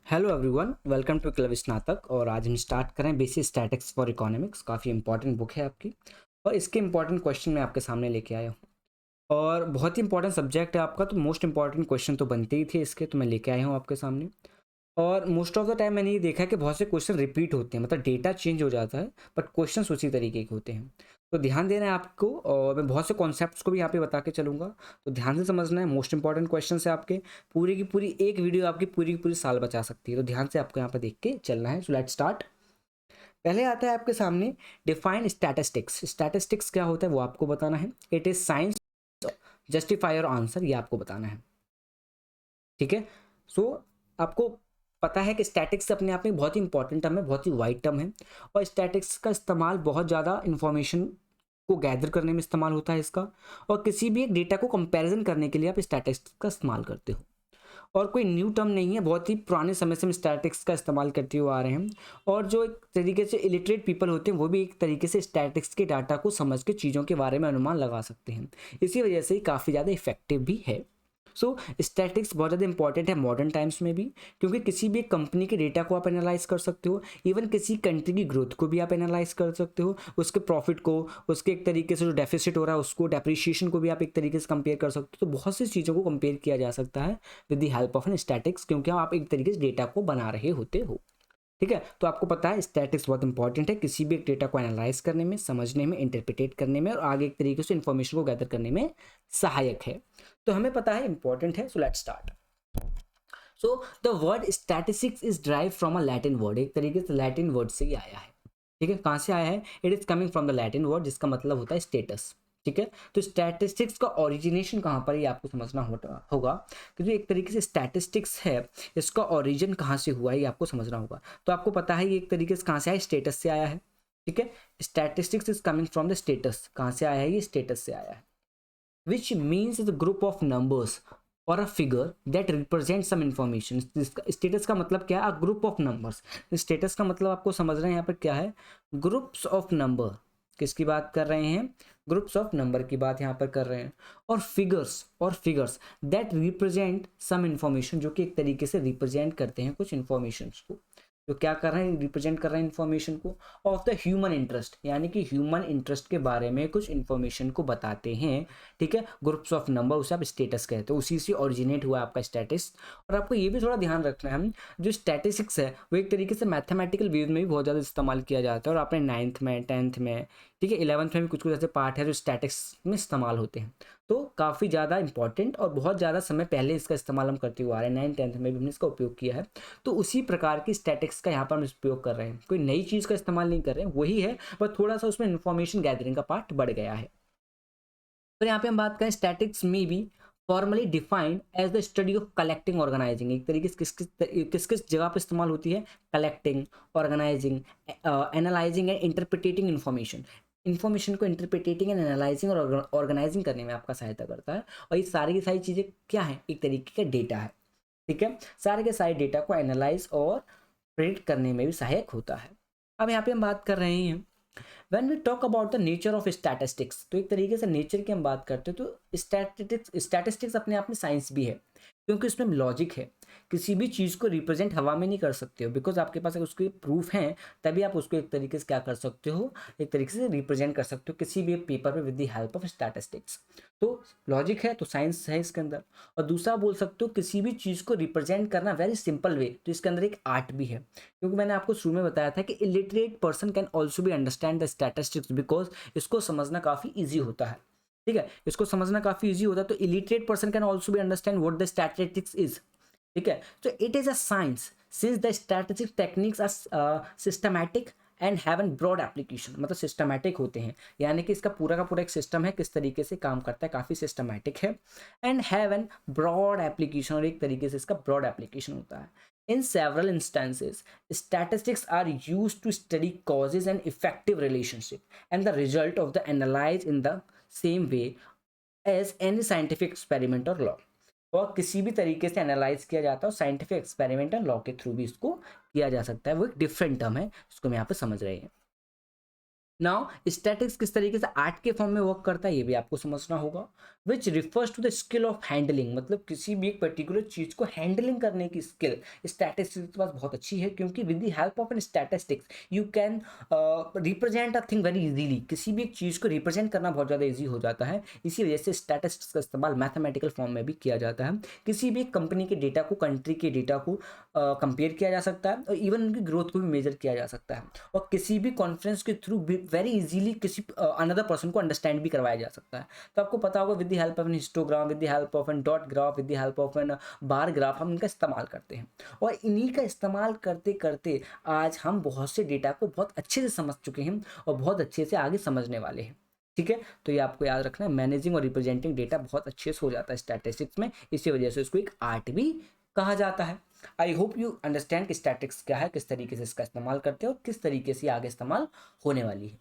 Hello everyone, welcome to club Snatak. और आज हम स्टार्ट करें बेसिक स्टैटिक्स फॉर इकोनॉमिक्स। काफ़ी इंपॉर्टेंट बुक है आपकी और इसके इंपॉर्टेंट क्वेश्चन मैं आपके सामने लेके आया हूँ। और बहुत ही इंपॉर्टेंट सब्जेक्ट है आपका, तो मोस्ट इंपॉर्टेंट क्वेश्चन तो बनते ही थे इसके, तो मैं लेके आया हूँ आपके सामने। और मोस्ट ऑफ द टाइम मैंने ये देखा है कि बहुत से क्वेश्चन रिपीट होते हैं, मतलब डेटा चेंज हो जाता है बट क्वेश्चन उसी तरीके के होते हैं। तो ध्यान देना है आपको, और मैं बहुत से कॉन्सेप्ट्स को भी यहाँ पे बता के चलूँगा, तो ध्यान से समझना है। मोस्ट इंपॉर्टेंट क्वेश्चन है आपके, पूरी की पूरी एक वीडियो आपकी पूरी की पूरी साल बचा सकती है, तो ध्यान से आपको यहाँ पर देख के चलना है। So let's start. पहले आता है आपके सामने डिफाइन स्टैटिस्टिक्स। स्टैटिस्टिक्स क्या होता है वो आपको बताना है। It is science, justify your answer, ये आपको बताना है। ठीक है। सो आपको पता है कि स्टैटिक्स अपने आप में बहुत ही इंपॉर्टेंट टर्म है, बहुत ही वाइड टर्म है। और स्टैटिक्स का इस्तेमाल बहुत ज़्यादा इंफॉर्मेशन को गैदर करने में इस्तेमाल होता है इसका। और किसी भी एक डेटा को कंपैरिजन करने के लिए आप स्टैटिक्स का इस्तेमाल करते हो। और कोई न्यू टर्म नहीं है, बहुत ही पुराने समय से हम स्टैटिक्स का इस्तेमाल करते हुए आ रहे हैं। और जो एक तरीके से इलिटरेट पीपल होते हैं वो भी एक तरीके से स्टैटिक्स के डाटा को समझ के चीज़ों के बारे में अनुमान लगा सकते हैं। इसी वजह से ही काफ़ी ज़्यादा इफेक्टिव भी है। सो स्टैटिक्स बहुत ज़्यादा इंपॉर्टेंट है मॉडर्न टाइम्स में भी, क्योंकि किसी भी एक कंपनी के डेटा को आप एनालाइज कर सकते हो। इवन किसी कंट्री की ग्रोथ को भी आप एनालाइज कर सकते हो, उसके प्रॉफिट को, उसके एक तरीके से जो डेफिसिट हो रहा है उसको, डेप्रिशिएशन को भी आप एक तरीके से कंपेयर कर सकते हो। तो बहुत सी चीज़ों को कंपेयर किया जा सकता है with the help of an statistics, क्योंकि आप एक तरीके से डेटा को बना रहे होते हो। ठीक है। तो आपको पता है स्टैटिक्स बहुत इंपॉर्टेंट है किसी भी एक डेटा को एनालाइज करने में, समझने में, इंटरप्रिटेट करने में और आगे एक तरीके से इंफॉर्मेशन को गैदर करने में सहायक है। तो हमें पता है इंपॉर्टेंट है। So let's start. So the word statistics is drive from a Latin word, एक तरीके से लैटिन वर्ड से ही आया है। ठीक है। कहाँ से आया है? It is coming from the Latin word जिसका मतलब होता है स्टेटस। ठीक है। तो स्टैटिस्टिक्स का ओरिजिनेशन कहाँ पर, ये आपको समझना होगा, क्योंकि एक तरीके से स्टैटिस्टिक्स है, इसका ओरिजिन कहाँ से हुआ है ये आपको समझना होगा। तो आपको पता है ये एक तरीके से कहाँ से आया? स्टेटस से आया है। ठीक है। Statistics is coming from the status. कहाँ से आया है? ये स्टेटस से आया है। which means the group of numbers or a figure that represent some information। Status का मतलब क्या है? Group of numbers. स्टेटस का मतलब आपको समझ रहे हैं यहाँ पर क्या है? Groups of number. किसकी बात कर रहे हैं? ग्रुप्स ऑफ नंबर की बात यहाँ पर कर रहे हैं। और figures that represent some information, जो कि एक तरीके से रिप्रेजेंट करते हैं कुछ इंफॉर्मेशन को। तो क्या कर रहे हैं? रिप्रेजेंट कर रहे हैं इंफॉर्मेशन को ऑफ द ह्यूमन इंटरेस्ट, यानी कि ह्यूमन इंटरेस्ट के बारे में कुछ इंफॉर्मेशन को बताते हैं। ठीक है। ग्रुप्स ऑफ नंबर, उसे आप स्टेटस कहते हो, उसी से ओरिजिनेट हुआ आपका स्टैटिस। और आपको ये भी थोड़ा ध्यान रखना है, जो स्टैटिस्टिक्स है वो एक तरीके से मैथमेटिकल वेव में भी बहुत ज़्यादा इस्तेमाल किया जाता है। और आपने 9th में, 10th में, ठीक है, 11th में भी कुछ कुछ ऐसे पार्ट है जो स्टैटिक्स में इस्तेमाल होते हैं। तो काफ़ी ज़्यादा इंपॉर्टेंट और बहुत ज़्यादा समय पहले इसका इस्तेमाल हम करते हुए आ रहे हैं। 9th 10th में भी हमने इसका उपयोग किया है। तो उसी प्रकार की स्टैटिक्स का यहाँ पर हम उपयोग कर रहे हैं, कोई नई चीज़ का इस्तेमाल नहीं कर रहे हैं, वही है, पर थोड़ा सा उसमें इन्फॉर्मेशन गैदरिंग का पार्ट बढ़ गया है। तो यहाँ पे हम बात करें स्टैटिक्स में भी formally defined as the study of collecting organising. एक तरीके से किस किस जगह पे इस्तेमाल होती है? Collecting, organising, analysing and interpreting information. Information को इंटरप्रिटेटिंग एंड एनालाइजिंग और ऑर्गेनाइजिंग करने में आपका सहायता करता है। और ये सारी की सारी चीज़ें क्या है? एक तरीके का डेटा है। ठीक है। सारे के सारे डेटा को एनालाइज और प्रिडिक्ट करने में भी सहायक होता है। अब यहाँ पे हम बात कर रहे हैं when we talk about the nature of statistics, तो एक तरीके से नेचर की हम बात करते हैं। तो स्टैटिस्टिक्स अपने आप में साइंस भी है, क्योंकि उसमें लॉजिक है। किसी भी चीज़ को रिप्रेजेंट हवा में नहीं कर सकते हो, बिकॉज आपके पास अगर उसके प्रूफ हैं तभी आप उसको एक तरीके से क्या कर सकते हो? एक तरीके से रिप्रेजेंट कर सकते हो किसी भी पेपर पे with the help of statistics. तो लॉजिक है तो साइंस है इसके अंदर। और दूसरा बोल सकते हो किसी भी चीज़ को रिप्रेजेंट करना वेरी सिंपल वे, तो इसके अंदर एक आर्ट भी है। क्योंकि मैंने आपको शुरू में बताया था कि इलिटरेट पर्सन कैन ऑल्सो भी अंडरस्टैंड द स्टैटिस्टिक्स, बिकॉज इसको समझना काफ़ी ईजी होता है। ठीक है। इसको समझना काफ़ी ईजी होता है, तो इलिटरेट पर्सन कैन ऑल्सो भी understand what the statistics is. ठीक है। तो it is a science since the statistic techniques are systematic and have an broad application, मतलब सिस्टमैटिक होते हैं, यानी कि इसका पूरा का पूरा एक सिस्टम है, किस तरीके से काम करता है, काफ़ी सिस्टमैटिक है। And have an broad application, और एक तरीके से इसका ब्रॉड एप्लीकेशन होता है। In several instances, statistics are used to study causes and effective relationship, and the result of the analyze in the same way as any scientific experiment or law। और किसी भी तरीके से एनालाइज किया जाता है, साइंटिफिक एक्सपेरिमेंट और law के थ्रू भी इसको किया जा सकता है। वो एक डिफरेंट टर्म है, इसको हम यहाँ पे समझ रहे हैं। नाउ स्टैटिक्स किस तरीके से आर्ट के फॉर्म में वर्क करता है ये भी आपको समझना होगा। Which refers to the skill of handling, मतलब किसी भी एक पर्टिकुलर चीज को हैंडलिंग करने की स्किल स्टैटिस्टिक्स के पास बहुत अच्छी है, क्योंकि with the help of an statistics you can represent a thing very easily. किसी भी एक चीज को रिप्रेजेंट करना बहुत ज़्यादा ईजी हो जाता है, इसी वजह से स्टैटिस्टिक्स का इस्तेमाल मैथमेटिकल फॉर्म में भी किया जाता है। किसी भी कंपनी के डेटा को, कंट्री के डेटा को कंपेयर किया जा सकता है और इवन उनकी ग्रोथ को भी मेजर किया जा सकता है, और किसी भी कॉन्फ्रेंस के थ्रू वेरी इजीली किसी अनदर पर्सन को अंडरस्टैंड भी करवाया जा सकता है। तो आपको पता होगा with the help of an histogram, with the help of an dot graph, with the help of an bar graph हम इनका इस्तेमाल करते हैं, और इन्हीं का इस्तेमाल करते करते आज हम बहुत से डेटा को बहुत अच्छे से समझ चुके हैं और बहुत अच्छे से आगे समझने वाले हैं। ठीक है, तो ये आपको याद रखना है, मैनेजिंग और रिप्रेजेंटिंग डेटा बहुत अच्छे से हो जाता है स्टैटिस्टिक्स में, इसी वजह से उसको एक आर्ट भी कहा जाता है। आई होप यू अंडरस्टैंड कि स्टैटिक्स क्या है, किस तरीके से इसका इस्तेमाल करते हैं और किस तरीके से आगे इस्तेमाल होने वाली है।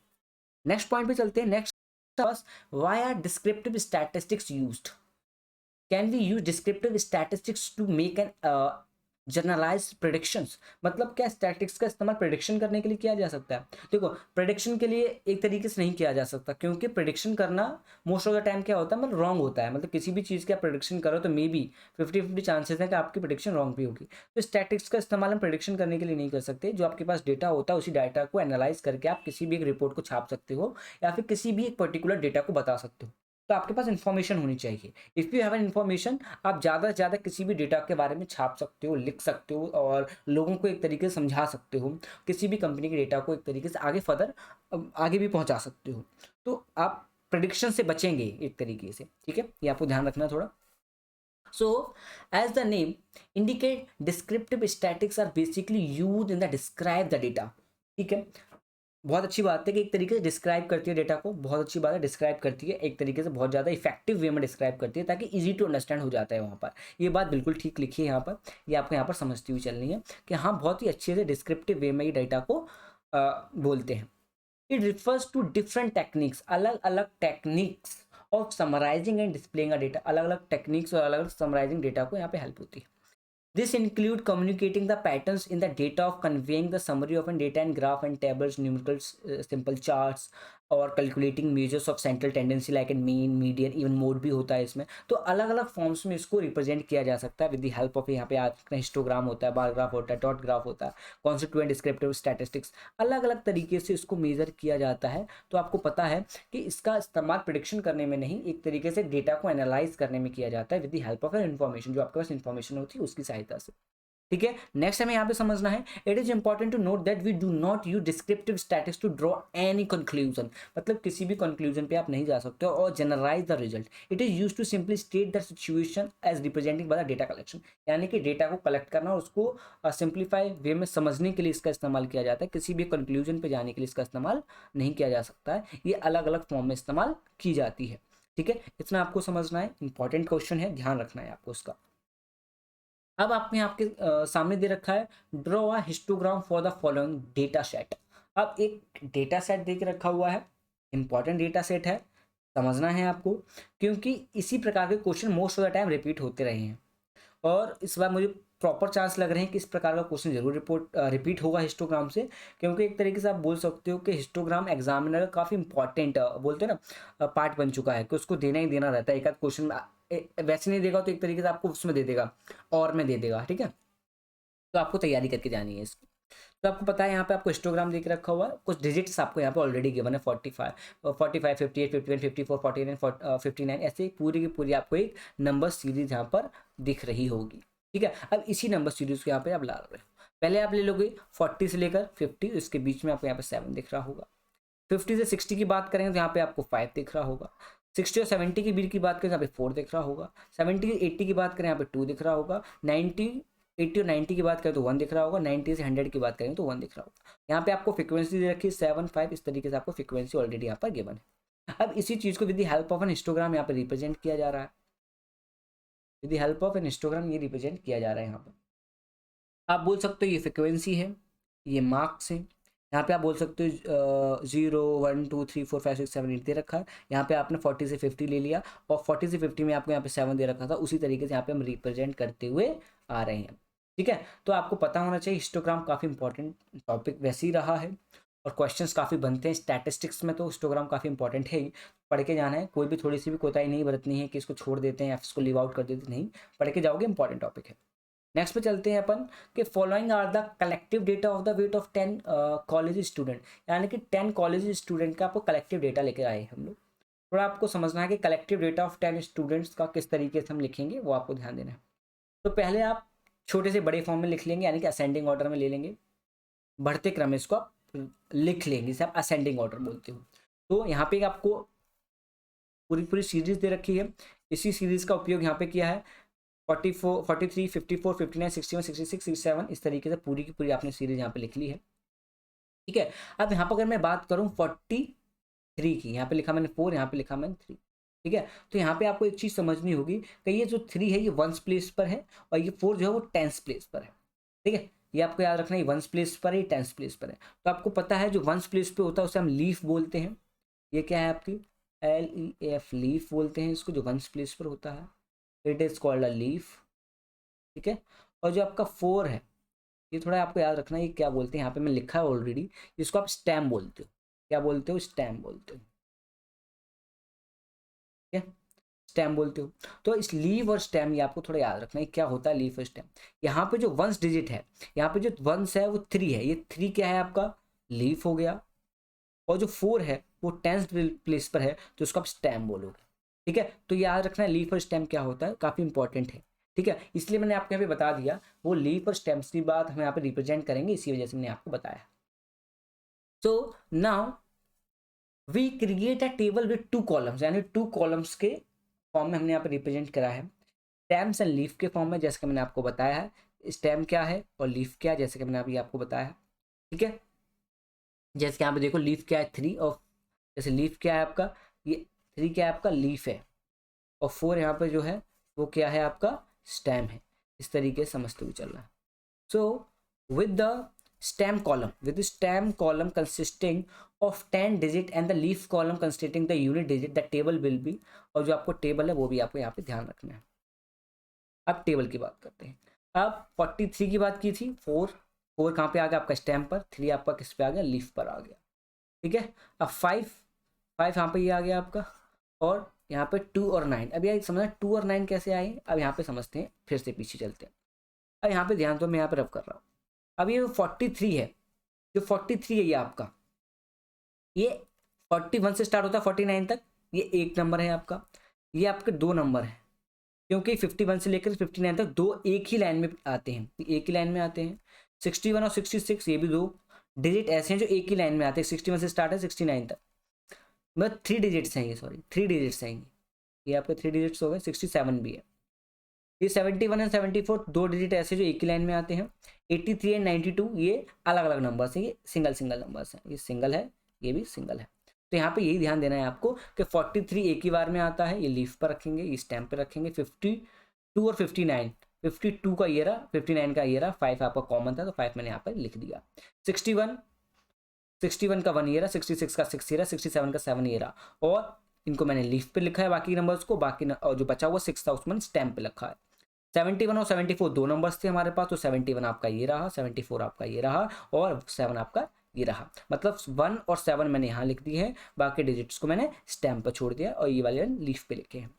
नेक्स्ट पॉइंट पे चलते हैं। Next, why are descriptive statistics used? Can we use descriptive statistics to make an generalise predictions? मतलब क्या स्टैटिक्स का इस्तेमाल प्रेडिक्शन करने के लिए किया जा सकता है? देखो, प्रेडिक्शन के लिए एक तरीके से नहीं किया जा सकता, क्योंकि प्रेडिक्शन करना मोस्ट ऑफ द टाइम क्या होता है, मतलब रॉन्ग होता है। मतलब किसी भी चीज़ की आप प्रेडिक्शन करो तो मे बी 50-50 चांसेस है कि आपकी प्रेडिक्शन रॉन्ग भी होगी। तो स्टैटिक्स का इस्तेमाल हम प्रेडिक्शन करने के लिए नहीं कर सकते। जो आपके पास डेटा होता है उसी डाटा को एनालाइज करके आप किसी भी एक रिपोर्ट को छाप सकते हो, या फिर किसी भी एक पर्टिकुलर डेटा को बता सकते हो। तो आपके पास इन्फॉर्मेशन होनी चाहिए। If you have an information, आप ज़्यादा से ज़्यादा किसी भी डेटा के बारे में छाप सकते हो, लिख सकते हो और लोगों को एक तरीके से समझा सकते हो। किसी भी कंपनी के डेटा को एक तरीके से आगे फर्दर आगे भी पहुंचा सकते हो। तो आप प्रेडिक्शन से बचेंगे एक तरीके से। ठीक है, ये आपको ध्यान रखना थोड़ा। So, as the name indicate, descriptive statistics are basically used in the describe the data. ठीक है, बहुत अच्छी बात है कि एक तरीके से डिस्क्राइब करती है डेटा को, बहुत अच्छी बात है, डिस्क्राइब करती है एक तरीके से, बहुत ज़्यादा इफेक्टिव वे में डिस्क्राइब करती है, ताकि इजी टू अंडरस्टैंड हो जाता है वहाँ पर। ये बात बिल्कुल ठीक लिखी है यहाँ पर, ये आपको यहाँ पर समझती हुई चलनी है कि हाँ, बहुत ही अच्छे से डिस्क्रिप्टिव वे में ये डेटा को बोलते हैं। It refers to different techniques, अलग अलग techniques of summarising and displaying a data, अलग अलग टेक्निक्स और अलग अलग समराइजिंग डेटा को यहाँ पे हेल्प होती है। This include communicating the patterns in the data, of conveying the summary of a data in graph and tables, numerical simple charts, और calculating measures of central tendency like an mean, median, even mode भी होता है इसमें। तो अलग अलग forms में इसको रिप्रेजेंट किया जा सकता है विद द हेल्प ऑफ, यहाँ पे आपका हिस्टोग्राम होता है, बार ग्राफ होता है, डॉट ग्राफ होता है, कॉन्स्टिट्यूएंट डिस्क्रिप्टिव स्टैटिस्टिक्स, अलग अलग तरीके से इसको मेजर किया जाता है। तो आपको पता है कि इसका इस्तेमाल प्रिडिक्शन करने में नहीं, एक तरीके से डेटा को एनालाइज करने में किया जाता है with the help of an information, जो आपके पास इन्फॉर्मेशन होती है उसकी सहायता से। ठीक है, नेक्स्ट हमें यहाँ पे समझना है, it is important to note that we do not use descriptive statistics to draw any conclusion. मतलब किसी भी कंक्लूजन पे आप नहीं जा सकते हो और generalise the result. It is use to simply state the situation as representing by the data collection, यानी कि डेटा को कलेक्ट करना और उसको सिंप्लीफाई वे में समझने के लिए इसका इस्तेमाल किया जाता है। किसी भी कंक्लूजन पे जाने के लिए इसका इस्तेमाल नहीं किया जा सकता है, ये अलग अलग फॉर्म में इस्तेमाल की जाती है। ठीक है, इतना आपको समझना है, इंपॉर्टेंट क्वेश्चन है, ध्यान रखना है आपको उसका। अब आपने आपके सामने दे रखा है, draw a histogram for the following data set. अब एक डेटा सेट दे के रखा हुआ है, इंपॉर्टेंट डेटा सेट है, समझना है आपको, क्योंकि इसी प्रकार के question most of the time repeat होते रहे हैं, और इस बार मुझे प्रॉपर चांस लग रहे हैं कि इस प्रकार का क्वेश्चन जरूर रिपीट होगा हिस्टोग्राम से, क्योंकि एक तरीके से आप बोल सकते हो कि हिस्टोग्राम एग्जामिनर का काफ़ी इंपॉर्टेंट बोलते हैं ना पार्ट बन चुका है, कि उसको देना ही देना रहता है। एक आध क्वेश्चन वैसे नहीं देगा तो एक तरीके से आपको उसमें दे देगा, और में दे देगा। ठीक है, तो आपको तैयारी करके जानी है इसकी। तो आपको पता है यहाँ पे आपको हिस्टोग्राम देख रखा हुआ है, कुछ डिजिट्स आपको यहाँ पे ऑलरेडी गिवन है, 45, 58, 51, 54, 49, 59, ऐसे पूरी की पूरी आपको एक नंबर सीरीज यहाँ पर दिख रही होगी। ठीक है, अब इसी नंबर सीरीज को यहाँ पे आप ला रहे हो, पहले आप ले लोगे 40 से लेकर 50, इसके बीच में आपको यहाँ पे 7 दिख रहा होगा। 50 से 60 की बात करें तो यहाँ पे आपको 5 दिख रहा होगा। 60 और 70 के बीच की बात करें यहाँ पे 4 दिख रहा होगा। 70 से 80 की बात करें यहाँ पे 2 दिख रहा होगा। 80 और 90 की बात करें तो 1 दिख रहा होगा। 90 से 100 की बात करें तो 1 दिख रहा होगा। यहाँ पे आपको फ्रीक्वेंसी दे रखी है 7, 5, इस तरीके से आपको फ्रीक्वेंसी ऑलरेडी यहाँ पर गिवन है। अब इसी चीज़ को with the help of an histogram यहाँ पे रिप्रेजेंट किया जा रहा है, with the help of an histogram ये रिप्रेजेंट किया जा रहा है। यहाँ पर आप बोल सकते हो ये फ्रिक्वेंसी है, ये मार्क्स है। यहाँ पे आप बोल सकते हो 0, 1, 2, 3, 4, 5, 6, 7, 8 दे रखा है। यहाँ पे आपने 40 से 50 ले लिया, और 40 से 50 में आपको यहाँ पे 7 दे रखा था, उसी तरीके से यहाँ पे हम रिप्रेजेंट करते हुए आ रहे हैं। ठीक है, तो आपको पता होना चाहिए हिस्टोग्राम काफ़ी इंपॉर्टेंट टॉपिक वैसे ही रहा है, और क्वेश्चंस काफ़ी बनते हैं स्टैटिस्टिक्स में, तो हिस्टोग्राम काफ़ी इंपॉर्टेंट है ही, पढ़ के जाना है, कोई भी थोड़ी सी भी कोताही नहीं बरतनी है कि इसको छोड़ देते हैं या इसको लीव आउट कर देते, नहीं, पढ़ के जाओगे, इंपॉर्टेंट टॉपिक है। नेक्स्ट पे चलते हैं अपन कि following are the collective data of the weight of 10 college student, यानी कि 10 कॉलेज स्टूडेंट का आपको कलेक्टिव डेटा लेके आए हम लोग। थोड़ा आपको समझना है कि कलेक्टिव डेटा ऑफ 10 स्टूडेंट्स का किस तरीके से हम लिखेंगे, वो आपको ध्यान देना है। तो पहले आप छोटे से बड़े फॉर्म में लिख लेंगे, यानी कि असेंडिंग ऑर्डर में ले लेंगे, बढ़ते क्रम में इसको आप लिख लेंगे, इसे आप असेंडिंग ऑर्डर बोलते हो। तो यहाँ पे आपको पूरी पूरी सीरीज दे रखी है, इसी सीरीज का उपयोग यहाँ पे किया है। 44, 43, 54, 59, 61, 66, 67, इस तरीके से पूरी की पूरी आपने सीरीज यहाँ पे लिख ली है। ठीक है, अब यहाँ पर अगर मैं बात करूँ 43 की, यहाँ पे लिखा मैंने 4, यहाँ पे लिखा मैंने 3। ठीक है, तो यहाँ पे आपको एक चीज समझनी होगी कि ये जो 3 है ये 1s प्लेस पर है, और ये 4 जो है वो 10s प्लेस पर है। ठीक है, ये आपको याद रखना है, 1s प्लेस पर है, 10s प्लेस पर है। तो आपको पता है जो 1s प्लेस पे होता है उसे हम लीफ बोलते हैं। ये क्या है आपकी LEF, लीफ बोलते हैं इसको, जो 1s प्लेस पर होता है, it is called a leaf. ठीक है, और जो आपका 4 है, ये थोड़ा आपको याद रखना है, ये क्या बोलते हैं, यहाँ पे मैं लिखा है ऑलरेडी, इसको आप स्टैम बोलते हो। क्या बोलते हो? स्टैम बोलते हो। ठीक है, स्टैम बोलते हो। तो इस लीव और स्टैम ये आपको थोड़ा याद रखना है, क्या होता है लीव और स्टैम। यहाँ पे जो 1s डिजिट है, यहाँ पे जो 1s है वो 3 है, ये 3 क्या है आपका? लीफ हो गया। और जो 4 है वो 10th प्लेस पर है, तो उसको आप स्टैम बोलोगे। ठीक है, तो याद रखना है लीफ और स्टैम क्या होता है, काफी इंपॉर्टेंट है। ठीक है, इसलिए मैंने आपको यहाँ पे बता दिया, वो लीफ और स्टैम्स की बात हम यहाँ पे रिप्रेजेंट करेंगे, इसी वजह से मैंने आपको बताया। So now we create a table with 2 columns, यानी 2 कॉलम्स के फॉर्म में हमने यहाँ पे रिप्रेजेंट करा है। स्टेम्स एंड लीफ के फॉर्म में, जैसे कि मैंने आपको बताया है स्टेम क्या है और लीफ क्या है, जैसे कि मैंने अभी आपको बताया है। ठीक है, जैसे कि यहाँ पे देखो लीफ क्या है 3, और जैसे लीफ क्या है आपका, ये 3 क्या है आपका? लीफ है, और 4 यहाँ पे जो है वो क्या है आपका? स्टेम है। इस तरीके से समझते हुए चल रहा है। सो with the with the stem column consisting of 10 digit and the leaf column consisting the unit digit, the table will be, और जो आपको टेबल है वो भी आपको यहाँ पे ध्यान रखना है। अब टेबल की बात करते हैं। अब 43 की बात की थी, 4 कहाँ पे आ गया आपका? स्टेम पर। 3 आपका किस पे आ गया? लीफ पर आ गया। ठीक है, अब 5 यहाँ पे ये आ गया आपका, और यहाँ पे 2 और 9। अब यार समझना 2 और 9 कैसे आए, अब यहाँ पे समझते हैं, फिर से पीछे चलते हैं। अब यहाँ पे ध्यान दो, मैं यहाँ पे रब कर रहा हूँ। अब ये 43 है, जो 43 है ये आपका, ये 41 से स्टार्ट होता है 49 तक, ये एक नंबर है आपका, ये आपके 2 नंबर है, क्योंकि 51 से लेकर 59 तक दो एक ही लाइन में आते हैं, एक ही लाइन में आते हैं। 61 और 66 ये भी 2 डिजिट ऐसे हैं जो एक ही लाइन में आते हैं, 61 से स्टार्ट है 69 तक, मतलब 3 डिजिट्स हैं ये, सॉरी 3 डिजिट्स हैं ये आपके 3 डिजिट्स हो गए। 67 भी है। ये 71 एंड 74 2 डिजिट ऐसे जो एक ही लाइन में आते हैं। 83 एंड 92 ये अलग अलग नंबर्स हैं, ये सिंगल सिंगल नंबर्स हैं, ये सिंगल है, ये भी सिंगल है। तो यहाँ पे यही ध्यान देना है आपको कि 43 एक ही बार में आता है, ये लीफ पर रखेंगे, ये स्टैम्प पे रखेंगे। 52 और 59, 52 का ये रहा, 59 का ये रहा, 5 आपका कॉमन था तो 5 मैंने यहाँ पर लिख दिया। 61 का 1 ये रहा, 66 का 6 ये रहा, 67 का 7 ये रहा, और इनको मैंने लीफ पे लिखा है बाकी नंबर्स को, बाकी और जो बचा हुआ 6 था उसमें स्टैम्प पे लिखा है। 71 और 74 दो नंबर्स थे हमारे पास, तो 71 आपका ये रहा, 74 आपका ये रहा, और 7 आपका ये रहा। मतलब 1 और 7 मैंने यहाँ लिख दी है, बाकी डिजिट्स को मैंने स्टैम्प पर छोड़ दिया और ये वाले लीफ पे लिखे हैं।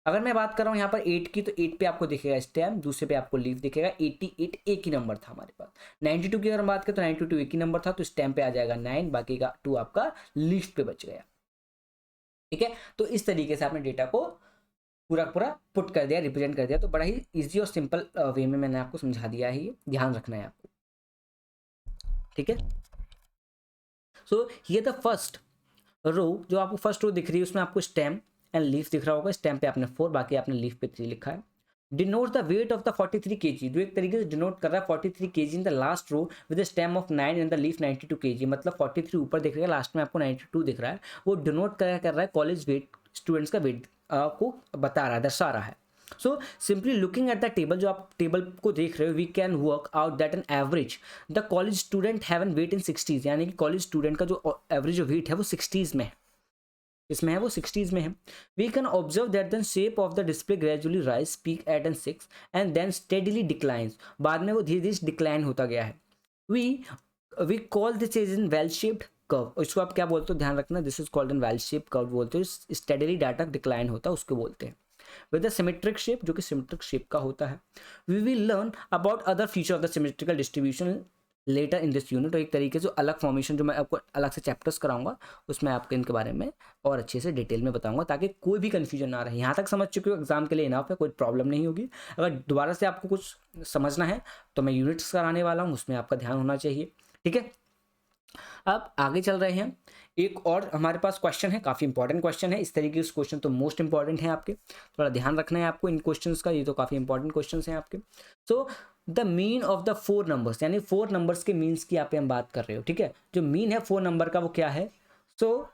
अगर मैं बात कर रहा हूँ यहाँ पर 8 की, तो 8 पे आपको दिखेगा स्टैम्प, दूसरे पे आपको लीफ दिखेगा। 88 एक ही नंबर था हमारे पास। 92 की अगर हम बात करें तो 92 एक ही नंबर था, तो स्टैम्प पे आ जाएगा 9, बाकी का 2 आपका लीफ पे बच गया। ठीक है, तो इस तरीके से आपने डेटा को पूरा पूरा पुट कर दिया, रिप्रेजेंट कर दिया। तो बड़ा ही इजी और सिंपल वे में मैंने आपको समझा दिया है, ये ध्यान रखना है आपको। ठीक है, सो ये द फर्स्ट रो, जो आपको फर्स्ट रो दिख रही है उसमें आपको स्टेम एंड लीफ दिख रहा होगा। स्टेम पे आपने 4, बाकी आपने लीफ पे 3 लिखा है। Denote the weight of the 43 kg, जो एक तरीके से डिनोट कर रहा है 43 kg in the last row with stem of 9 and the leaf 92 kg। मतलब 43 ऊपर दिख रहा है, लास्ट में आपको 92 दिख रहा है, वो डिनोट कर रहा है कॉलेज वेट, स्टूडेंट्स का वेट को बता रहा है, दर्शा रहा है। So simply looking at the table, जो आप टेबल को देख रहे हो, we can work out that an average the college student have an weight in 60s, यानी कि कॉलेज स्टूडेंट का जो एवरेज जो वेट है वो 60s में है, इसमें है वो 60s में है। We can observe that the shape of the display gradually rise peak at an 6 and then steadily declines, बाद में वो धीरे धीरे डिक्लाइन होता गया है। We call this is in bell shaped, curve, इसको आप क्या बोलते हो ध्यान रखना, this is called an bell shape curve बोलते हो, स्टेडली डाटा डिक्लाइन होता है उसको बोलते हैं। विद द सिमेट्रिक शेप, जो कि सिमेट्रिक शेप का होता है। We will learn about other feature of the symmetrical distribution later in this unit. तो एक तरीके से अलग फॉर्मेशन जो मैं आपको अलग से चैप्टर्स कराऊंगा उसमें आपको इनके बारे में और अच्छे से डिटेल में बताऊंगा ताकि कोई भी कंफ्यूजन ना रहे। यहाँ तक समझ चुके हो एग्जाम के लिए इनफ है, कोई प्रॉब्लम नहीं होगी। अगर दोबारा से आपको कुछ समझना है तो मैं यूनिट्स कराने वाला हूँ, उसमें आपका ध्यान होना चाहिए, ठीक है। अब आगे चल रहे हैं, एक और हमारे पास क्वेश्चन है, काफ़ी इंपॉर्टेंट क्वेश्चन है। इस तरीके के क्वेश्चन तो मोस्ट इंपॉर्टेंट है आपके, थोड़ा ध्यान रखना है आपको इन क्वेश्चंस का, ये तो काफ़ी इंपॉर्टेंट क्वेश्चंस हैं आपके। So the mean of the 4 numbers, यानी 4 नंबर्स के मीन्स की यहाँ पे हम बात कर रहे हो, ठीक है। जो मीन है 4 नंबर का वो क्या है? So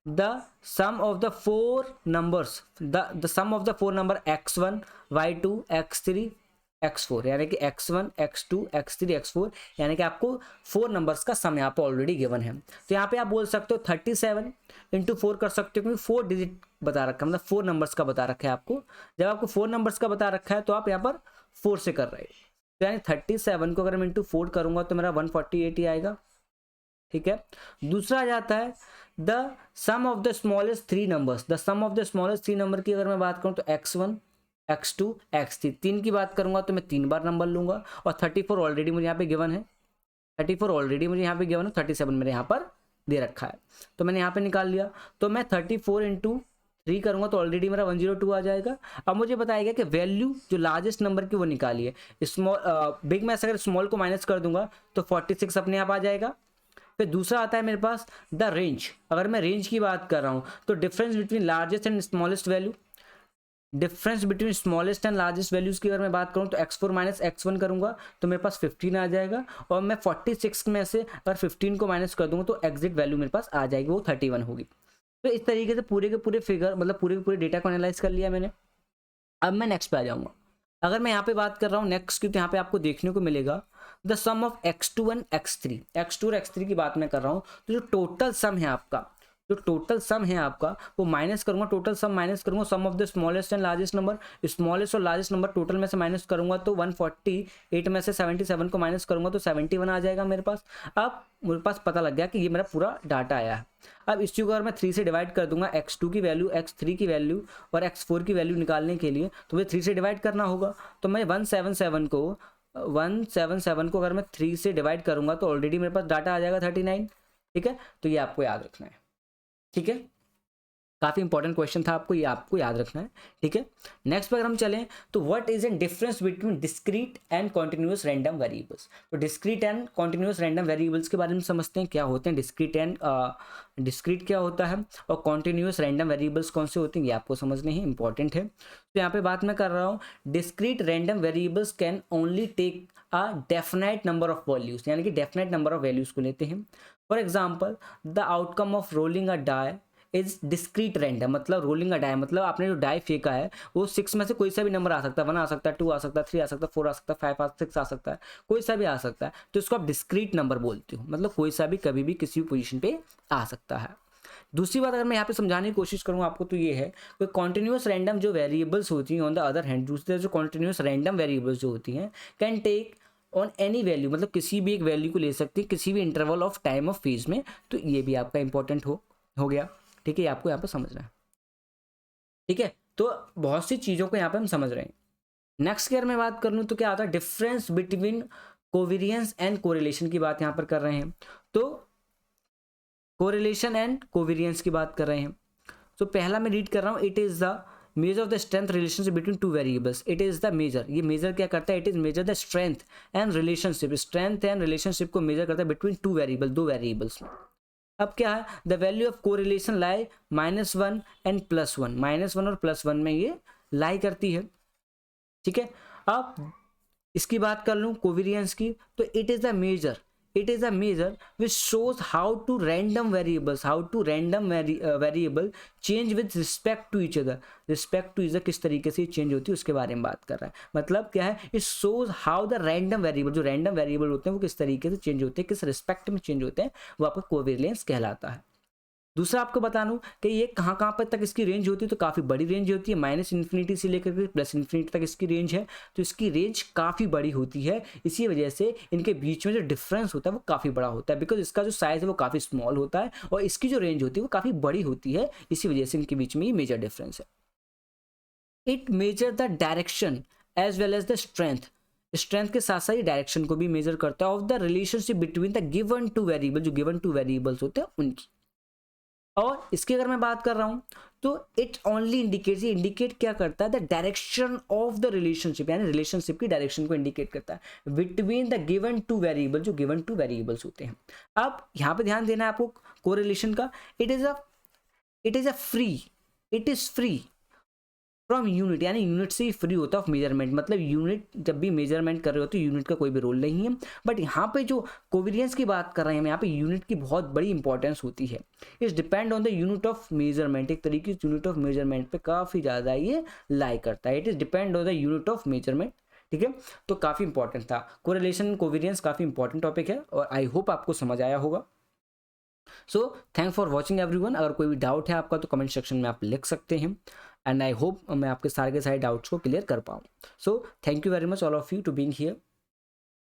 the sum of the 4 numbers, the sum of the 4 number x1 y2 x3 x4, यानी कि x1 x2 x3 x4, यानी कि आपको 4 नंबर्स का सम यहाँ पे ऑलरेडी गिवन है। तो यहाँ पे आप बोल सकते हो 37 इंटू 4 कर सकते हो, क्योंकि 4 डिजिट बता रखा है, मतलब 4 नंबर्स का बता रखा है आपको। जब आपको 4 नंबर्स का बता रखा है तो आप यहाँ पर 4 से कर रहे हो, तो यानी 37 को अगर मैं इंटू 4 करूंगा तो मेरा 148 ही आएगा, ठीक है। दूसरा आ जाता है the sum of the smallest 3 numbers, the sum of the smallest 3 number की अगर मैं बात करूं तो x1 x2 x3, 3 की बात करूंगा तो मैं 3 बार नंबर लूंगा, और 34 ऑलरेडी मुझे यहाँ पे गिवन है, 34 ऑलरेडी मुझे यहाँ पे गिवन है, 37 मेरे यहाँ पर दे रखा है, तो मैंने यहाँ पे निकाल लिया। तो मैं 34 इंटू 3 करूंगा तो ऑलरेडी मेरा 102 आ जाएगा। अब मुझे बताएगा कि वैल्यू जो लार्जेस्ट नंबर की वो निकालिए। स्मॉल बिग में से अगर स्मॉल को माइनस कर दूंगा तो 46 अपने आप आ जाएगा। फिर दूसरा आता है मेरे पास द रेंज, अगर मैं रेंज की बात कर रहा हूँ तो difference between largest and smallest value, difference between smallest and largest values की अगर मैं बात करूं तो x4 माइनस x1 करूंगा तो मेरे पास 15 आ जाएगा, और मैं 46 में से अगर 15 को माइनस कर दूंगा तो एग्जिट वैल्यू मेरे पास आ जाएगी, वो 31 होगी। तो इस तरीके से पूरे के पूरे फिगर, मतलब पूरे के पूरे डेटा को एनालाइज कर लिया मैंने। अब मैं नेक्स्ट पे आ जाऊंगा। अगर मैं यहाँ पे बात कर रहा हूँ नेक्स्ट की, तो यहाँ पे आपको देखने को मिलेगा the sum of x2 and x3, x2 और x3 की बात मैं कर रहा हूँ। तो जो टोटल सम है आपका, जो टोटल सम है आपका वो माइनस करूंगा, टोटल सम माइनस करूंगा sum of the smallest and largest number, smallest और लार्जेस्ट नंबर टोटल में से माइनस करूंगा तो 148 में से 77 को माइनस करूंगा तो 71 आ जाएगा मेरे पास। अब मेरे पास पता लग गया कि ये मेरा पूरा डाटा आया है। अब इस चीज़ को अगर मैं 3 से डिवाइड कर दूंगा, x2 की वैल्यू, x3 की वैल्यू और x4 की वैल्यू निकालने के लिए, तो मुझे 3 से डिवाइड करना होगा। तो मैं 177 को अगर मैं 3 से डिवाइड करूंगा तो ऑलरेडी मेरे पास डाटा आ जाएगा 39, ठीक है। तो ये आपको याद रखना है, ठीक है। काफी इंपॉर्टेंट क्वेश्चन था, आपको ये आपको याद रखना है, ठीक है। नेक्स्ट पर अगर हम चलें तो what is an difference between discrete and continuous random variables. तो discrete and continuous random variables के बारे में समझते हैं, क्या होते हैं डिस्क्रीट क्या होता है और कॉन्टिन्यूअस रैंडम वेरिएबल्स कौन से होते हैं, ये आपको समझने ही इंपॉर्टेंट है। तो यहाँ पे बात मैं कर रहा हूँ, discrete random variables can only take a definite number of values, यानी कि डेफिनाइट नंबर ऑफ वैल्यूज को लेते हैं। For example the outcome of rolling a die is discrete random, मतलब रोलिंग अ डाई मतलब आपने जो डाई फेंका है वो 6 में से कोई सा भी नंबर आ सकता है, 1 आ सकता है, 2 आ सकता है, 3 आ सकता है, 4 आ सकता है, 5 आ 6 आ सकता है, कोई सा भी आ सकता है। तो इसको आप डिस्क्रीट नंबर बोलते हो, मतलब कोई सा भी कभी भी किसी भी पोजीशन पे आ सकता है। दूसरी बात अगर मैं यहाँ पे समझाने की कोशिश करूँ आपको तो ये है कि कॉन्टिन्यूअस रैंडम जो वेरिएबल्स होती हैं, ऑन द अदर हैंड दूसरे जो कॉन्टिन्यूअस रैंडम वेरिएबल्स जो होती हैं can take on any value, मतलब किसी भी एक वैल्यू को ले सकती है किसी भी interval of time of phase में। तो ये भी आपका इंपॉर्टेंट हो गया, ठीक है। आपको यहाँ पे समझना है, ठीक है। तो बहुत सी चीज़ों को यहाँ पे हम समझ रहे हैं। नेक्स्ट की अगर मैं बात कर लूँ तो क्या आता है, difference between covariance and correlation की बात यहाँ पर कर रहे हैं। तो कोरिलेशन एंड कोवेरियंस की बात कर रहे हैं। तो पहला मैं रीड कर रहा हूँ, it is the measure of the strength relationship between 2 variables. It is the measure, ये मेजर क्या करता है, it is measure the strength and relationship, strength and relationship को मेजर करता है बिटवीन 2 वेरिएबल, 2 वेरिएबल्स में। अब क्या है, the value of correlation lie -1 and +1, -1 और +1 में ये लाई करती है, ठीक है। अब इसकी बात कर लूँ कोवेरियंस की, तो it is a measure which shows how two random variable change with respect to each other, respect to each किस तरीके से चेंज होती है उसके बारे में बात कर रहा है। मतलब क्या है, it shows how the random variable, जो रैंडम वेरिएबल होते हैं वो किस तरीके से चेंज होते हैं, किस रिस्पेक्ट में चेंज होते हैं, वो आपका कोवेरियंस कहलाता है। दूसरा आपको बता दूं कि ये कहाँ कहाँ पर तक इसकी रेंज होती है, तो काफ़ी बड़ी रेंज होती है, -इन्फिनिटी से लेकर के +इन्फिनिटी तक इसकी रेंज है। तो इसकी रेंज काफ़ी बड़ी होती है, इसी वजह से इनके बीच में जो डिफरेंस होता है वो काफ़ी बड़ा होता है, बिकॉज इसका जो साइज़ है वो काफ़ी स्मॉल होता है और इसकी जो रेंज होती है वो काफ़ी बड़ी होती है, इसी वजह से इनके बीच में ये मेजर डिफरेंस है। It measure the direction as well as the strength, strength के साथ साथ डायरेक्शन को भी मेजर करता है of the relationship between the given two variable, जो गिवन टू वेरिएबल्स होते हैं उनकी। और इसकी अगर मैं बात कर रहा हूं तो इट ओनली इंडिकेट्स, ये इंडिकेट क्या करता है, the direction of the relationship, यानी रिलेशनशिप की डायरेक्शन को इंडिकेट करता है between the given two variable, जो गिवन टू वेरिएबल्स होते हैं। अब यहां पे ध्यान देना है आपको कोरिलेशन का। It is free from unit, यानी यूनिट से ही फ्री होता है ऑफ मेजरमेंट, मतलब यूनिट जब भी मेजरमेंट कर रहे हो तो यूनिट का कोई भी रोल नहीं है। बट यहाँ पे जो कोवेरियंस की बात कर रहे हैं हम, यहाँ पे यूनिट की बहुत बड़ी इंपॉर्टेंस होती है। It's depend on the unit of measurement, एक तरीके से यूनिट ऑफ मेजरमेंट पे काफ़ी ज़्यादा ये लाई करता है। It is depend on the unit of measurement, ठीक है। तो काफ़ी इंपॉर्टेंट था कोरिलेशन, कोवेरियंस काफ़ी इंपॉर्टेंट टॉपिक है और आई होप आपको समझ आया होगा। So thank for watching everyone. अगर कोई भी डाउट है आपका तो कमेंट सेक्शन में आप लिख सकते हैं, एंड आई होप मैं आपके सारे के सारे डाउट्स को क्लियर कर पाऊँ। So thank you very much all of you to being here.